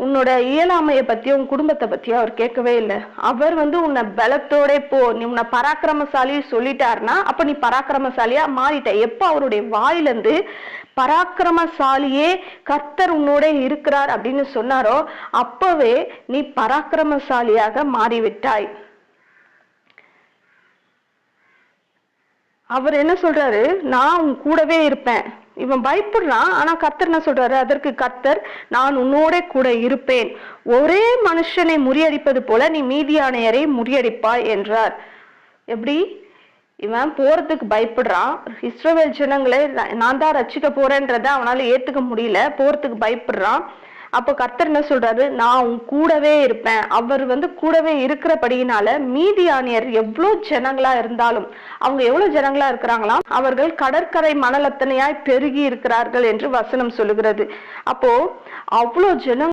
உன்னோட இயலாமைய பத்தியோ உன் குடும்பத்தை பத்தியோ அவர் கேட்கவே இல்லை. அவர் உன்னை பலத்தோட போ, நீ உன்னை பராக்கிரமசாலி சொல்லிட்டாருன்னா அப்ப நீ பராக்கிரமசாலியா மாறிட்ட. எப்ப அவருடைய வாயிலிருந்து பராக்கிரமசாலியே கர்த்தர் உன்னோட இருக்கிறார் அப்படின்னு சொன்னாரோ அப்பவே நீ பராக்கிரமசாலியாக மாறிவிட்டாய். அவர் என்ன சொல்றாரு, நான் உன் கூடவே இருப்பேன். இவன் பயப்படுறான், ஆனா கர்த்தர் என்ன சொல்றாரு, அதற்கு கர்த்தர் நான் உன்னோட கூட இருப்பேன், ஒரே மனுஷனை முறியடிப்பது போல நீ மீதியானையரை முறியடிப்பாய் என்றார். எப்படி? இவன் போறதுக்கு பயப்படுறான். இஸ்ரவேல் ஜனங்களை நான் தான் ரட்சிக்க போறேன்றத அவனால ஏத்துக்க முடியல, போறதுக்கு பயப்படுறான். அப்ப கர்த்தர் என்ன சொல்றாரு, நான் உன் கூடவே இருப்பேன். அவர் கூடவே இருக்கிறபடியினால மீதியானியர் எவ்வளவு ஜனங்களா இருந்தாலும், அவங்க எவ்வளவு ஜனங்களா இருக்கிறாங்களாம், அவர்கள் கடற்கரை மணல் அத்தனையாய் பெருகி இருக்கிறார்கள் என்று வசனம் சொல்லுகிறது. அப்போ அவ்வளவு ஜனம்